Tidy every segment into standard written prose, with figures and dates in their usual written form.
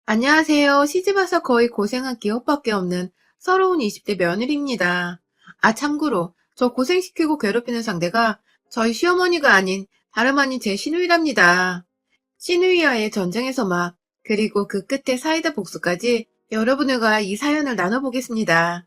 안녕하세요. 시집와서 거의 고생한 기억밖에 없는 서러운 20대 며느리입니다. 아, 참고로 저 고생시키고 괴롭히는 상대가 저희 시어머니가 아닌 다름 아닌 제 시누이랍니다. 시누이와의 전쟁에서 그리고 그 끝에 사이다 복수까지 여러분들과 이 사연을 나눠보겠습니다.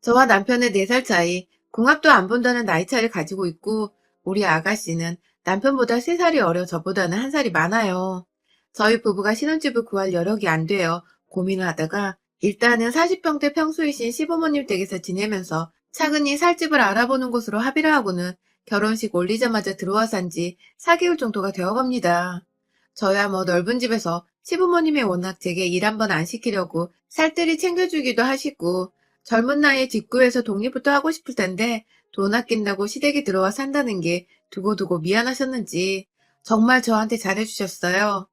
저와 남편의 4살 차이, 궁합도 안 본다는 나이 차이를 가지고 있고, 우리 아가씨는 남편보다 3살이 어려 저보다는 1살이 많아요. 저희 부부가 신혼집을 구할 여력이 안 되어 고민을 하다가 일단은 40평대 평수이신 시부모님 댁에서 지내면서 차근히 살 집을 알아보는 곳으로 합의를 하고는 결혼식 올리자마자 들어와 산 지 4개월 정도가 되어갑니다. 저야 넓은 집에서 시부모님이 워낙 제게 일 한번 안 시키려고 살뜰히 챙겨주기도 하시고 젊은 나이에 직구해서 독립부터 하고 싶을 텐데 돈 아낀다고 시댁에 들어와 산다는 게 두고두고 미안하셨는지 정말 저한테 잘해주셨어요.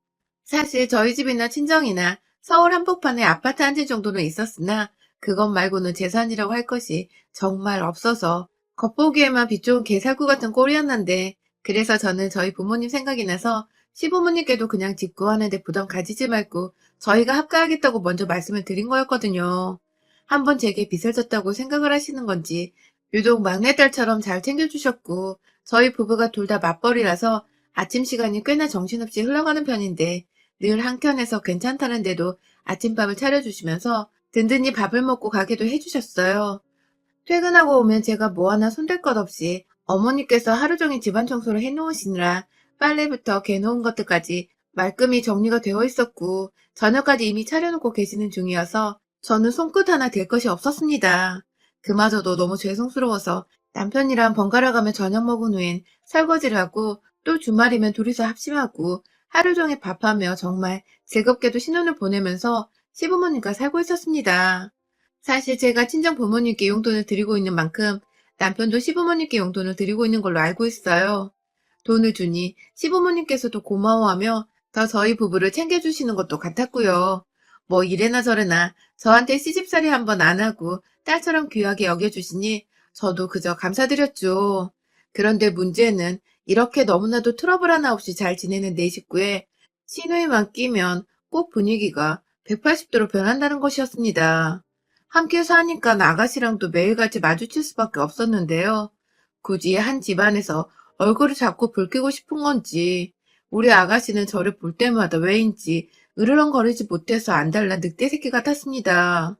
사실 저희 집이나 친정이나 서울 한복판에 아파트 한 채 정도는 있었으나 그것 말고는 재산이라고 할 것이 정말 없어서 겉보기에만 빛 좋은 개살구 같은 꼴이었는데 그래서 저는 저희 부모님 생각이 나서 시부모님께도 그냥 직구하는데 부담 가지지 말고 저희가 합가하겠다고 먼저 말씀을 드린 거였거든요. 한번 제게 빚을 졌다고 생각을 하시는 건지 유독 막내딸처럼 잘 챙겨주셨고 저희 부부가 둘 다 맞벌이라서 아침 시간이 꽤나 정신없이 흘러가는 편인데 늘 한켠에서 괜찮다는데도 아침밥을 차려주시면서 든든히 밥을 먹고 가게도 해주셨어요. 퇴근하고 오면 제가 뭐 하나 손댈 것 없이 어머니께서 하루 종일 집안 청소를 해놓으시느라 빨래부터 개놓은 것들까지 말끔히 정리가 되어 있었고 저녁까지 이미 차려놓고 계시는 중이어서 저는 손끝 하나 댈 것이 없었습니다. 그마저도 너무 죄송스러워서 남편이랑 번갈아 가며 저녁 먹은 후엔 설거지를 하고 또 주말이면 둘이서 합심하고 하루 종일 밥하며 정말 즐겁게도 신혼을 보내면서 시부모님과 살고 있었습니다. 사실 제가 친정 부모님께 용돈을 드리고 있는 만큼 남편도 시부모님께 용돈을 드리고 있는 걸로 알고 있어요. 돈을 주니 시부모님께서도 고마워하며 더 저희 부부를 챙겨주시는 것도 같았고요. 뭐 이래나 저래나 저한테 시집살이 한번 안 하고 딸처럼 귀하게 여겨주시니 저도 그저 감사드렸죠. 그런데 문제는 이렇게 너무나도 트러블 하나 없이 잘 지내는 내 식구에 시누이만 끼면 꼭 분위기가 180도로 변한다는 것이었습니다. 함께 사니까 아가씨랑도 매일같이 마주칠 수밖에 없었는데요. 굳이 한 집안에서 얼굴을 자꾸 붉히고 싶은 건지 우리 아가씨는 저를 볼 때마다 왜인지 으르렁거리지 못해서 안달난 늑대 새끼 같았습니다.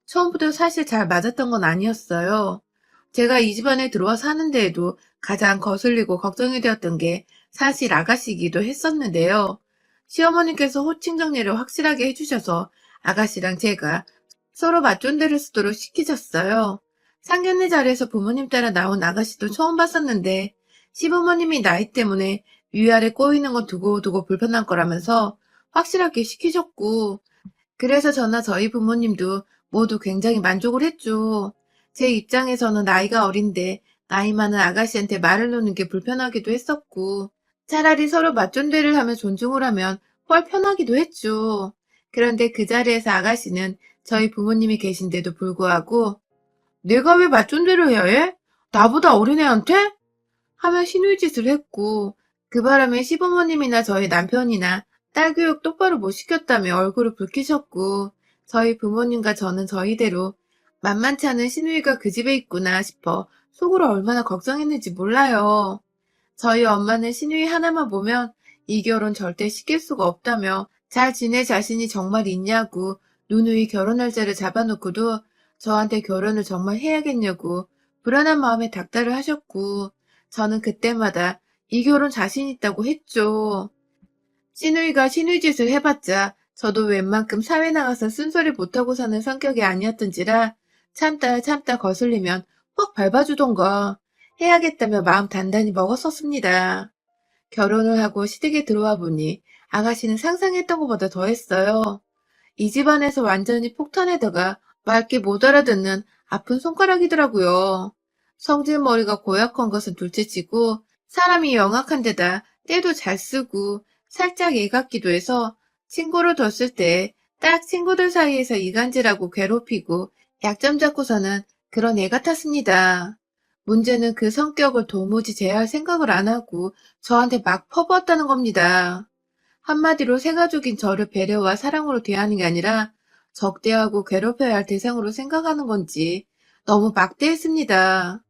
처음부터 사실 잘 맞았던 건 아니었어요. 제가 이 집안에 들어와 사는 데에도 가장 거슬리고 걱정이 되었던 게 사실 아가씨이기도 했었는데요. 시어머니께서 호칭 정리를 확실하게 해주셔서 아가씨랑 제가 서로 맞존대를 쓰도록 시키셨어요. 상견례 자리에서 부모님 따라 나온 아가씨도 처음 봤었는데 시부모님이 나이 때문에 위아래 꼬이는 건 두고두고 불편한 거라면서 확실하게 시키셨고 그래서 저나 저희 부모님도 모두 굉장히 만족을 했죠. 제 입장에서는 나이가 어린데 나이 많은 아가씨한테 말을 놓는 게 불편하기도 했었고 차라리 서로 맞존대를 하며 존중을 하면 훨 편하기도 했죠. 그런데 그 자리에서 아가씨는 저희 부모님이 계신데도 불구하고 내가 왜 맞존대를 해야 해? 나보다 어린애한테? 하며 시누이짓을 했고 그 바람에 시부모님이나 저희 남편이나 딸 교육 똑바로 못 시켰다며 얼굴을 붉히셨고 저희 부모님과 저는 저희대로 만만치 않은 시누이가 그 집에 있구나 싶어 속으로 얼마나 걱정했는지 몰라요. 저희 엄마는 시누이 하나만 보면 이 결혼 절대 시킬 수가 없다며 잘 지낼 자신이 정말 있냐고 누누이 결혼 날짜를 잡아놓고도 저한테 결혼을 정말 해야겠냐고 불안한 마음에 닥달을 하셨고 저는 그때마다 이 결혼 자신 있다고 했죠. 시누이가 시누이 짓을 해봤자 저도 웬만큼 사회 나가서 쓴소리 못하고 사는 성격이 아니었던지라 참다 참다 거슬리면 확 밟아주던가 해야겠다며 마음 단단히 먹었었습니다. 결혼을 하고 시댁에 들어와 보니 아가씨는 상상했던 것보다 더했어요. 이 집안에서 완전히 폭탄에다가 맑게 못 알아듣는 아픈 손가락이더라고요. 성질머리가 고약한 것은 둘째치고 사람이 영악한 데다 때도 잘 쓰고 살짝 애 같기도 해서 친구를 뒀을 때 딱 친구들 사이에서 이간질하고 괴롭히고 약점 잡고서는 그런 애 같았습니다. 문제는 그 성격을 도무지 제어할 생각을 안 하고 저한테 막 퍼부었다는 겁니다. 한마디로 새 가족인 저를 배려와 사랑으로 대하는 게 아니라 적대하고 괴롭혀야 할 대상으로 생각하는 건지 너무 막대했습니다.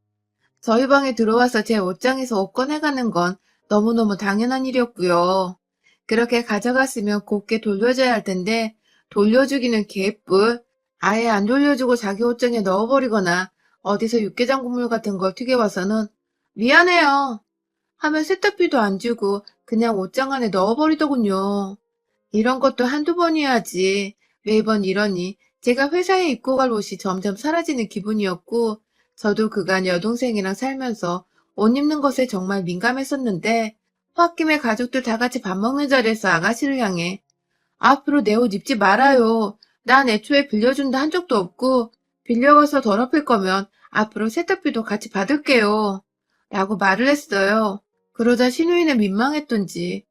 저희 방에 들어와서 제 옷장에서 옷 꺼내가는 건 너무너무 당연한 일이었고요. 그렇게 가져갔으면 곱게 돌려줘야 할 텐데 돌려주기는 개뿔. 아예 안 돌려주고 자기 옷장에 넣어버리거나 어디서 육개장 국물 같은 걸 튀겨와서는 미안해요 하면 세탁비도 안 주고 그냥 옷장 안에 넣어버리더군요. 이런 것도 한두 번이야지. 매번 이러니 제가 회사에 입고 갈 옷이 점점 사라지는 기분이었고, 저도 그간 여동생이랑 살면서 옷 입는 것에 정말 민감했었는데, 홧김에 가족들 다 같이 밥 먹는 자리에서 아가씨를 향해 앞으로 내 옷 입지 말아요. 난 애초에 빌려준다 한 적도 없고, 빌려가서 더럽힐 거면 앞으로 세탁비도 같이 받을게요. 라고 말을 했어요. 그러자 신우이는 민망했던지,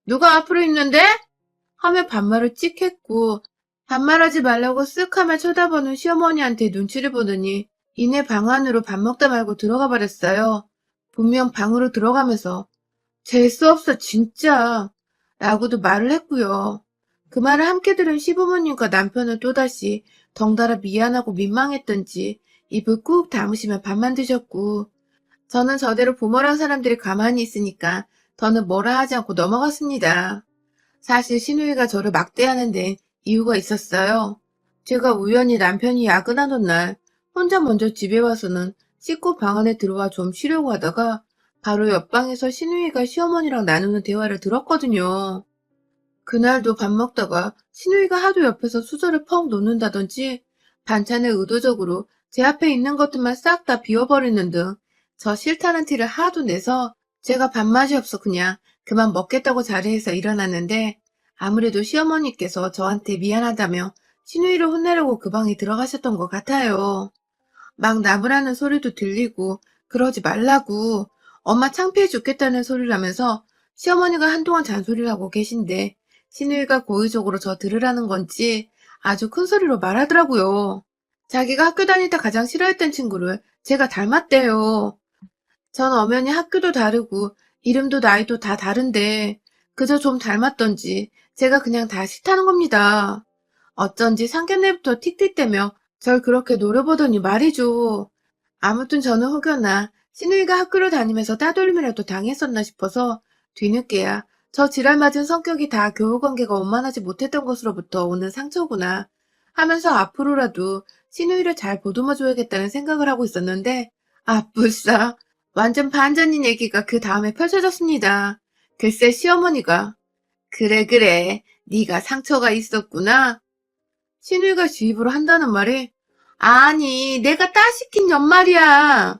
누가 앞으로 입는데? 하며 반말을 찍 했고 반말하지 말라고 쓱 하며 쳐다보는 시어머니한테 눈치를 보더니 이내 방 안으로 밥 먹다 말고 들어가 버렸어요. 분명 방으로 들어가면서 재수 없어 진짜 라고도 말을 했고요. 그 말을 함께 들은 시부모님과 남편은 또다시 덩달아 미안하고 민망했던지 입을 꾹 다무시며 밥만 드셨고 저는 저대로 부모란 사람들이 가만히 있으니까 더는 뭐라 하지 않고 넘어갔습니다. 사실 신우이가 저를 막대하는 데 이유가 있었어요. 제가 우연히 남편이 야근하던 날 혼자 먼저 집에 와서는 씻고 방 안에 들어와 좀 쉬려고 하다가 바로 옆방에서 신우이가 시어머니랑 나누는 대화를 들었거든요. 그날도 밥 먹다가 신우이가 하도 옆에서 수저를 펑 놓는다든지 반찬을 의도적으로 제 앞에 있는 것들만 싹 다 비워버리는 등 저 싫다는 티를 하도 내서 제가 밥맛이 없어 그냥 그만 먹겠다고 자리에서 일어났는데 아무래도 시어머니께서 저한테 미안하다며 신우이를 혼내려고 그 방에 들어가셨던 것 같아요. 막 나무라는 소리도 들리고 그러지 말라고 엄마 창피해 죽겠다는 소리를 하면서 시어머니가 한동안 잔소리를 하고 계신데 신우이가 고의적으로 저 들으라는 건지 아주 큰 소리로 말하더라고요. 자기가 학교 다닐 때 가장 싫어했던 친구를 제가 닮았대요. 전 엄연히 학교도 다르고 이름도 나이도 다 다른데 그저 좀 닮았던지 제가 그냥 다 싫다는 겁니다. 어쩐지 상견례부터 틱틱대며 절 그렇게 노려보더니 말이죠. 아무튼 저는 혹여나 신우이가 학교를 다니면서 따돌림이라도 당했었나 싶어서 뒤늦게야 저 지랄 맞은 성격이 다 교우관계가 원만하지 못했던 것으로부터 오는 상처구나 하면서 앞으로라도 신우이를 잘 보듬어줘야겠다는 생각을 하고 있었는데 불싸 완전 반전인 얘기가 그 다음에 펼쳐졌습니다. 글쎄 시어머니가 그래 그래 네가 상처가 있었구나. 신우이가 주입으로 한다는 말에 아니 내가 따시킨 연말이야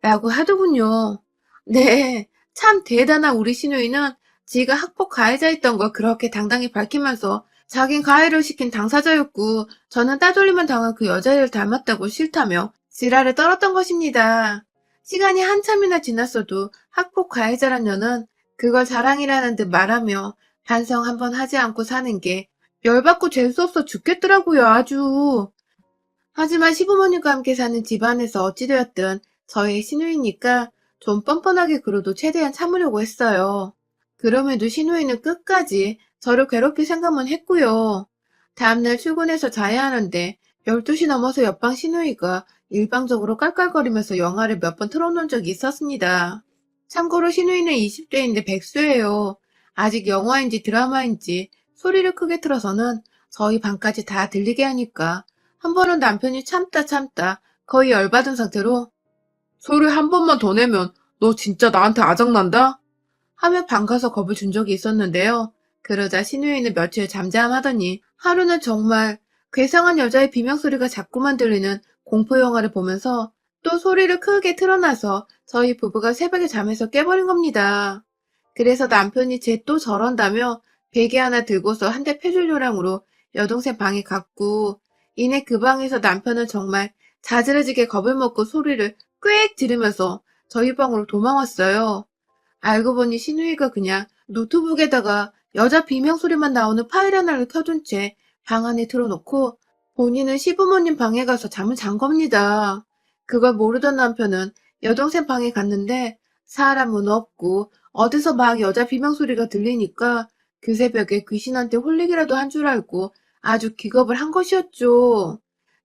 라고 하더군요. 네, 참 대단한 우리 신우이는 지가 학폭 가해자였던 걸 그렇게 당당히 밝히면서 자긴 가해를 시킨 당사자였고 저는 따돌림을 당한 그 여자애를 닮았다고 싫다며 지랄을 떨었던 것입니다. 시간이 한참이나 지났어도 학폭 가해자란 년은 그걸 자랑이라는 듯 말하며 반성 한번 하지 않고 사는 게 열받고 재수없어 죽겠더라고요 아주. 하지만 시부모님과 함께 사는 집안에서 어찌되었든 저의 시누이니까 좀 뻔뻔하게 굴어도 최대한 참으려고 했어요. 그럼에도 시누이는 끝까지 저를 괴롭힐 생각만 했고요. 다음날 출근해서 자야 하는데 12시 넘어서 옆방 시누이가 일방적으로 깔깔거리면서 영화를 몇 번 틀어놓은 적이 있었습니다. 참고로 시누이는 20대인데 백수예요. 아직 영화인지 드라마인지 소리를 크게 틀어서는 저희 방까지 다 들리게 하니까 한 번은 남편이 참다 거의 열받은 상태로 소리 한 번만 더 내면 너 진짜 나한테 아작난다? 하며 방 가서 겁을 준 적이 있었는데요. 그러자 신우이는 며칠 잠잠하더니 하루는 정말 괴상한 여자의 비명소리가 자꾸만 들리는 공포영화를 보면서 또 소리를 크게 틀어놔서 저희 부부가 새벽에 잠에서 깨버린 겁니다. 그래서 남편이 쟤 또 저런다며 베개 하나 들고서 한 대 패줄 요량으로 여동생 방에 갔고 이내 그 방에서 남편은 정말 자지러지게 겁을 먹고 소리를 꽥 지르면서 저희 방으로 도망왔어요. 알고 보니 신우이가 그냥 노트북에다가 여자 비명소리만 나오는 파일 하나를 켜둔 채 방 안에 틀어놓고 본인은 시부모님 방에 가서 잠을 잔 겁니다. 그걸 모르던 남편은 여동생 방에 갔는데 사람은 없고 어디서 막 여자 비명소리가 들리니까 그 새벽에 귀신한테 홀리기라도 한 줄 알고 아주 기겁을 한 것이었죠.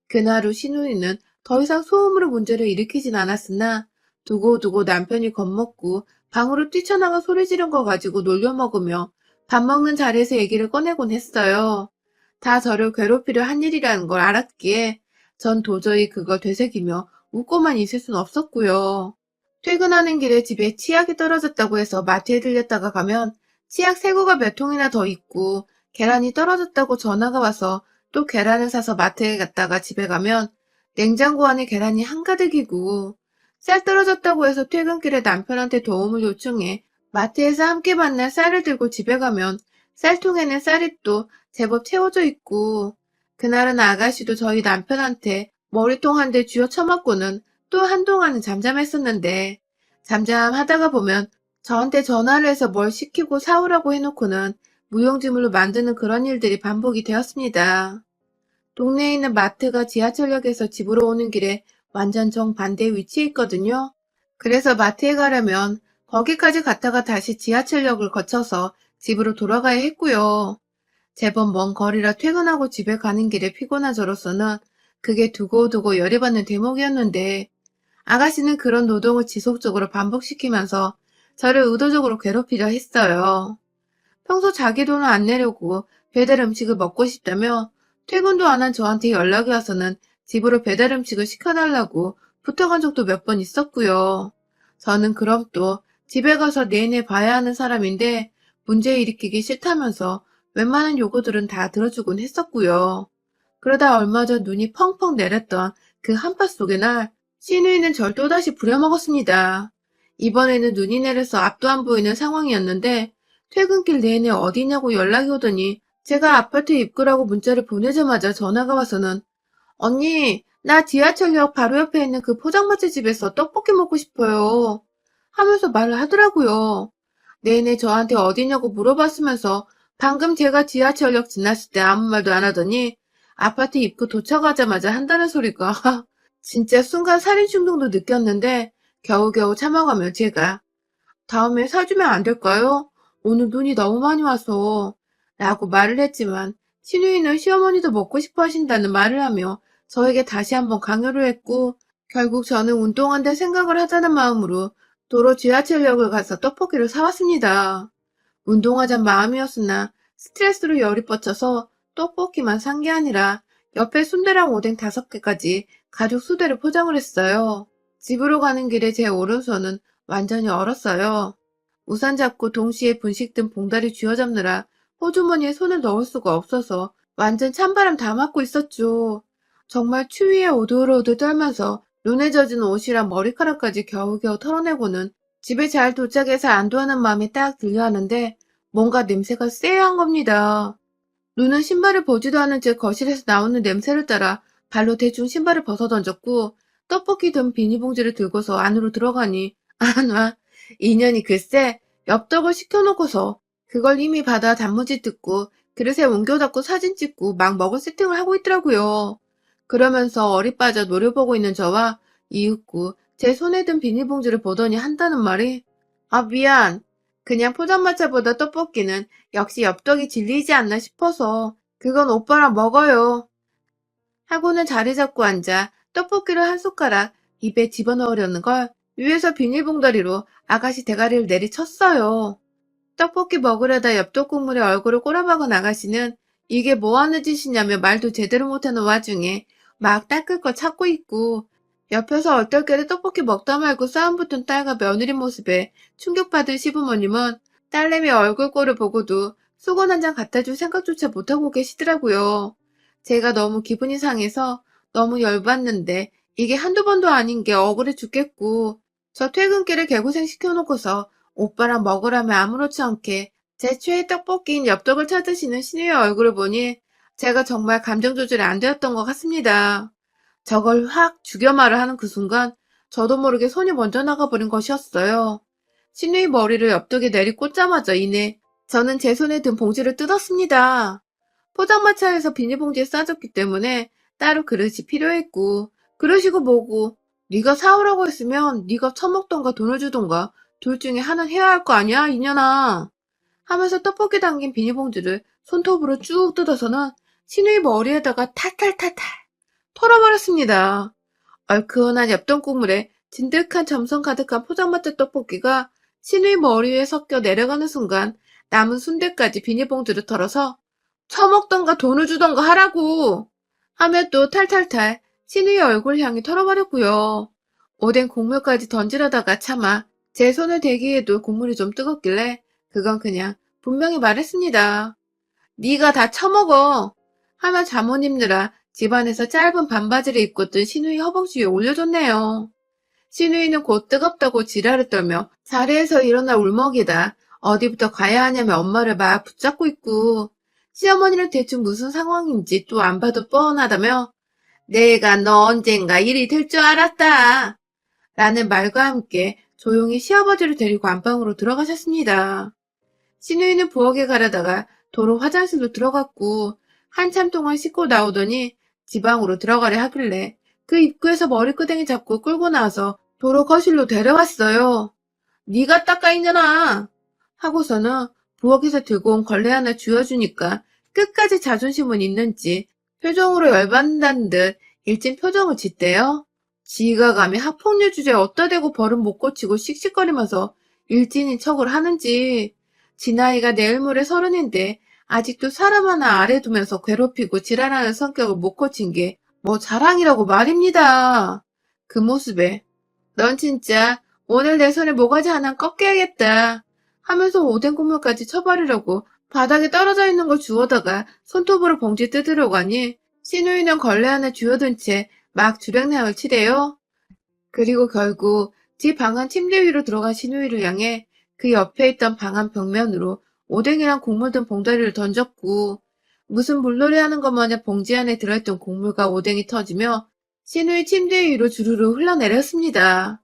그날 후 신우이는 더 이상 소음으로 문제를 일으키진 않았으나 두고두고 남편이 겁먹고 방으로 뛰쳐나가 소리 지른 거 가지고 놀려먹으며 밥 먹는 자리에서 얘기를 꺼내곤 했어요. 다 저를 괴롭히려 한 일이라는 걸 알았기에 전 도저히 그걸 되새기며 웃고만 있을 순 없었고요. 퇴근하는 길에 집에 치약이 떨어졌다고 해서 마트에 들렸다가 가면 치약 새고가 몇 통이나 더 있고 계란이 떨어졌다고 전화가 와서 또 계란을 사서 마트에 갔다가 집에 가면 냉장고 안에 계란이 한가득이고 쌀 떨어졌다고 해서 퇴근길에 남편한테 도움을 요청해 마트에서 함께 만날 쌀을 들고 집에 가면 쌀통에는 쌀이 또 제법 채워져 있고 그날은 아가씨도 저희 남편한테 머리통 한 대 쥐어 쳐맞고는 또 한동안은 잠잠했었는데 잠잠하다가 보면 저한테 전화를 해서 뭘 시키고 사오라고 해놓고는 무용지물로 만드는 그런 일들이 반복이 되었습니다. 동네에 있는 마트가 지하철역에서 집으로 오는 길에 완전 정반대 위치에 있거든요. 그래서 마트에 가려면 거기까지 갔다가 다시 지하철역을 거쳐서 집으로 돌아가야 했고요. 제법 먼 거리라 퇴근하고 집에 가는 길에 피곤한 저로서는 그게 두고두고 열이 받는 대목이었는데 아가씨는 그런 노동을 지속적으로 반복시키면서 저를 의도적으로 괴롭히려 했어요. 평소 자기 돈을 안 내려고 배달 음식을 먹고 싶다며 퇴근도 안 한 저한테 연락이 와서는 집으로 배달 음식을 시켜달라고 부탁한 적도 몇 번 있었고요. 저는 그럼 또 집에 가서 내내 봐야 하는 사람인데 문제 일으키기 싫다면서 웬만한 요구들은 다 들어주곤 했었고요. 그러다 얼마 전 눈이 펑펑 내렸던 그 한파 속의 날 시누이는 절 또다시 부려먹었습니다. 이번에는 눈이 내려서 앞도 안 보이는 상황이었는데 퇴근길 내내 어디냐고 연락이 오더니 제가 아파트 입구라고 문자를 보내자마자 전화가 와서는 언니, 나 지하철역 바로 옆에 있는 그 포장마차 집에서 떡볶이 먹고 싶어요. 하면서 말을 하더라고요. 내내 저한테 어디냐고 물어봤으면서 방금 제가 지하철역 지났을 때 아무 말도 안 하더니 아파트 입구 도착하자마자 한다는 소리가 진짜 순간 살인 충동도 느꼈는데 겨우겨우 참아가며 제가 다음에 사주면 안 될까요? 오늘 눈이 너무 많이 와서 라고 말을 했지만 신우이는 시어머니도 먹고 싶어 하신다는 말을 하며 저에게 다시 한번 강요를 했고 결국 저는 운동한다 생각을 하자는 마음으로 도로 지하철역을 가서 떡볶이를 사왔습니다. 운동하자는 마음이었으나 스트레스로 열이 뻗쳐서 떡볶이만 산 게 아니라 옆에 순대랑 오뎅 5개까지 가족 수대로 포장을 했어요. 집으로 가는 길에 제 오른손은 완전히 얼었어요. 우산 잡고 동시에 분식 든 봉다리 쥐어잡느라 호주머니에 손을 넣을 수가 없어서 완전 찬바람 다 맞고 있었죠. 정말 추위에 오들오들 떨면서 눈에 젖은 옷이랑 머리카락까지 겨우겨우 털어내고는 집에 잘 도착해서 안도하는 마음이 딱 들려 하는데 뭔가 냄새가 쎄한 겁니다. 눈은 신발을 보지도 않은 채 거실에서 나오는 냄새를 따라 발로 대충 신발을 벗어 던졌고 떡볶이 든 비닐봉지를 들고서 안으로 들어가니 아나 인연이 글쎄 엽떡을 시켜놓고서 그걸 이미 받아 단무지 뜯고 그릇에 옮겨 닫고 사진 찍고 막 먹을 세팅을 하고 있더라고요. 그러면서 어리 빠져 노려보고 있는 저와 이윽고 제 손에 든 비닐봉지를 보더니 한다는 말이 아 미안. 그냥 포장마차보다 떡볶이는 역시 엽떡이 진리지 않나 싶어서 그건 오빠랑 먹어요. 하고는 자리 잡고 앉아 떡볶이를 한 숟가락 입에 집어넣으려는 걸 위에서 비닐봉다리로 아가씨 대가리를 내리쳤어요. 떡볶이 먹으려다 엽떡 국물에 얼굴을 꼬라박은 아가씨는 이게 뭐하는 짓이냐며 말도 제대로 못하는 와중에 막 닦을 거 찾고 있고 옆에서 얼떨결에 떡볶이 먹다 말고 싸움 붙은 딸과 며느리 모습에 충격받은 시부모님은 딸내미 얼굴꼴을 보고도 수건 한 장 갖다 줄 생각조차 못하고 계시더라고요. 제가 너무 기분이 상해서 너무 열받는데 이게 한두 번도 아닌 게 억울해 죽겠고 저 퇴근길에 개고생 시켜놓고서 오빠랑 먹으라며 아무렇지 않게 제 최애 떡볶이인 엽떡을 찾으시는 신우의 얼굴을 보니 제가 정말 감정 조절이 안 되었던 것 같습니다. 저걸 확 죽여 말을 하는 그 순간 저도 모르게 손이 먼저 나가버린 것이었어요. 신우의 머리를 엽떡에 내리꽂자마자 이내 저는 제 손에 든 봉지를 뜯었습니다. 포장마차에서 비닐봉지에 싸졌기 때문에 따로 그릇이 필요했고 그러시고 뭐고 네가 사오라고 했으면 네가 처먹던가 돈을 주던가 둘 중에 하나는 해야 할 거 아니야 이년아. 하면서 떡볶이 담긴 비닐봉지를 손톱으로 쭉 뜯어서는 신우이 머리에다가 탈탈탈탈 털어버렸습니다. 얼큰한 엽떡 국물에 진득한 점성 가득한 포장마차 떡볶이가 신우이 머리 위에 섞여 내려가는 순간 남은 순대까지 비닐봉지를 털어서 처먹던가 돈을 주던가 하라고 하며 또 탈탈탈 신우이 얼굴 향해 털어버렸고요. 오뎅 국물까지 던지려다가 차마 제 손을 대기해도 국물이 좀 뜨겁길래 그건 그냥 분명히 말했습니다. 네가 다 처먹어 하며 잠옷 입느라 집안에서 짧은 반바지를 입고 뜬 신우이 허벅지 위에 올려줬네요. 신우이는 곧 뜨겁다고 지랄을 떨며 자리에서 일어나 울먹이다 어디부터 가야 하냐며 엄마를 막 붙잡고 있고 시어머니는 대충 무슨 상황인지 또 안 봐도 뻔하다며 내가 너 언젠가 일이 될 줄 알았다 라는 말과 함께 조용히 시아버지를 데리고 안방으로 들어가셨습니다. 신우이는 부엌에 가려다가 도로 화장실로 들어갔고 한참 동안 씻고 나오더니 지방으로 들어가려 하길래 그 입구에서 머리끄댕이 잡고 끌고 나와서 도로 거실로 데려왔어요. 네가 닦아 있느나 하고서는 부엌에서 들고 온 걸레 하나 쥐어주니까 끝까지 자존심은 있는지 표정으로 열받는다는 듯 일진 표정을 짓대요. 지가 감히 학폭력 주제에 어디다 대고 버릇 못 고치고 씩씩거리면서 일진인 척을 하는지 지 나이가 내일 모레 30인데 아직도 사람 하나 아래 두면서 괴롭히고 지랄하는 성격을 못 고친 게 뭐 자랑이라고 말입니다. 그 모습에 넌 진짜 오늘 내 손에 모가지 하나 꺾여야겠다 하면서 오뎅 국물까지 쳐버리려고 바닥에 떨어져 있는 걸 주워다가 손톱으로 봉지 뜯으려고 하니 신우이는 걸레 하나 쥐어든 채 막 주량량을 치래요. 그리고 결국 집 방안 침대 위로 들어간 신우이를 향해 그 옆에 있던 방안 벽면으로 오뎅이랑 국물 든 봉다리를 던졌고 무슨 물놀이 하는 것 마냥 봉지 안에 들어있던 국물과 오뎅이 터지며 신우이 침대 위로 주르르 흘러내렸습니다.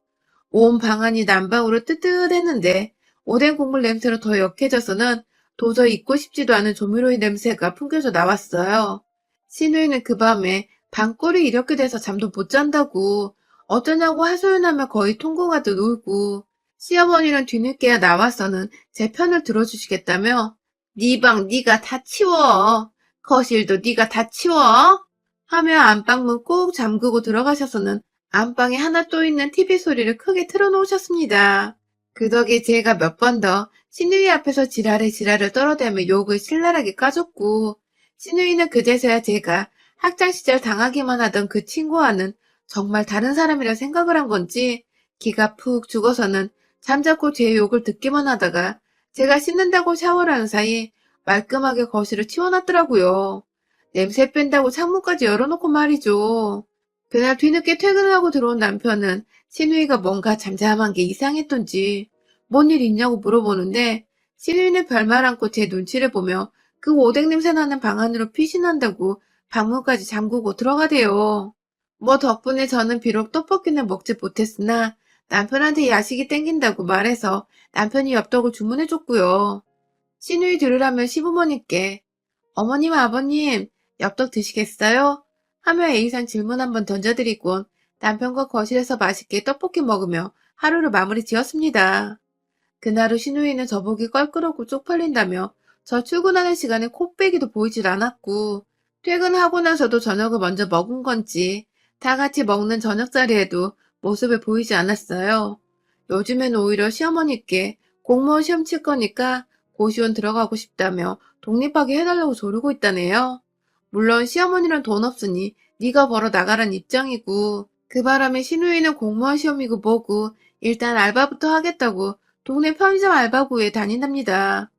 온 방안이 난방으로 뜨뜻했는데 오뎅 국물 냄새로 더 역해져서는 도저히 잊고 싶지도 않은 조미료의 냄새가 풍겨져 나왔어요. 신우이는 그 밤에 방골이 이렇게 돼서 잠도 못 잔다고 어쩌냐고 하소연하며 거의 통곡하듯 울고 시어머니는 뒤늦게야 나와서는 제 편을 들어주시겠다며 네 방 네가 다 치워 거실도 네가 다 치워 하며 안방문 꼭 잠그고 들어가셔서는 안방에 하나 또 있는 TV 소리를 크게 틀어놓으셨습니다. 그 덕에 제가 몇 번 더 신우이 앞에서 지랄을 떨어대며 욕을 신랄하게 까줬고 신우이는 그제서야 제가 학창시절 당하기만 하던 그 친구와는 정말 다른 사람이라 생각을 한 건지 기가 푹 죽어서는 잠자코 제 욕을 듣기만 하다가 제가 씻는다고 샤워를 하는 사이 말끔하게 거실을 치워놨더라고요. 냄새 뺀다고 창문까지 열어놓고 말이죠. 그날 뒤늦게 퇴근을 하고 들어온 남편은 신우이가 뭔가 잠잠한 게 이상했던지 뭔 일 있냐고 물어보는데 신우이는 별말 않고 제 눈치를 보며 그 오뎅 냄새 나는 방 안으로 피신한다고 방문까지 잠그고 들어가대요. 뭐 덕분에 저는 비록 떡볶이는 먹지 못했으나 남편한테 야식이 땡긴다고 말해서 남편이 엽떡을 주문해줬고요. 신우이 들으라면 시부모님께 어머님 아버님 엽떡 드시겠어요? 하며 A상 질문 한번 던져드리곤 남편과 거실에서 맛있게 떡볶이 먹으며 하루를 마무리 지었습니다. 그날 후 신우이는 저보기 껄끄럽고 쪽팔린다며 저 출근하는 시간에 코빼기도 보이질 않았고 퇴근하고 나서도 저녁을 먼저 먹은 건지 다 같이 먹는 저녁 자리에도 모습을 보이지 않았어요. 요즘엔 오히려 시어머니께 공무원 시험 칠 거니까 고시원 들어가고 싶다며 독립하게 해달라고 조르고 있다네요. 물론 시어머니는 돈 없으니 네가 벌어 나가란 입장이고 그 바람에 신우이는 공무원 시험이고 뭐고 일단 알바부터 하겠다고 동네 편의점 알바구에 다닌답니다.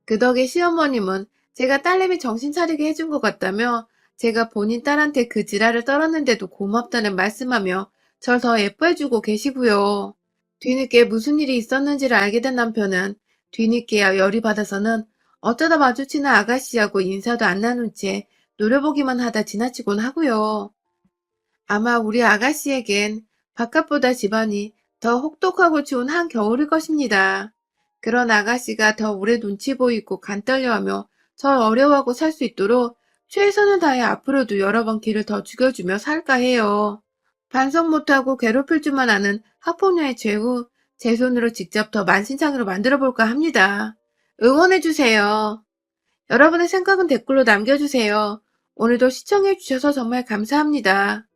그 덕에 시어머님은 제가 딸내미 정신 차리게 해준 것 같다며 제가 본인 딸한테 그 지랄을 떨었는데도 고맙다는 말씀하며 절 더 예뻐해주고 계시고요. 뒤늦게 무슨 일이 있었는지를 알게 된 남편은 뒤늦게야 열이 받아서는 어쩌다 마주치는 아가씨하고 인사도 안 나눈 채 노려보기만 하다 지나치곤 하고요. 아마 우리 아가씨에겐 바깥보다 집안이 더 혹독하고 추운 한겨울일 것입니다. 그런 아가씨가 더 오래 눈치 보이고 간 떨려하며 절 어려워하고 살 수 있도록 최선을 다해 앞으로도 여러 번 길을 더 죽여주며 살까 해요. 반성 못하고 괴롭힐 줄만 아는 학폭녀의 죄후 제 손으로 직접 더 만신창이로 만들어 볼까 합니다. 응원해주세요. 여러분의 생각은 댓글로 남겨주세요. 오늘도 시청해주셔서 정말 감사합니다.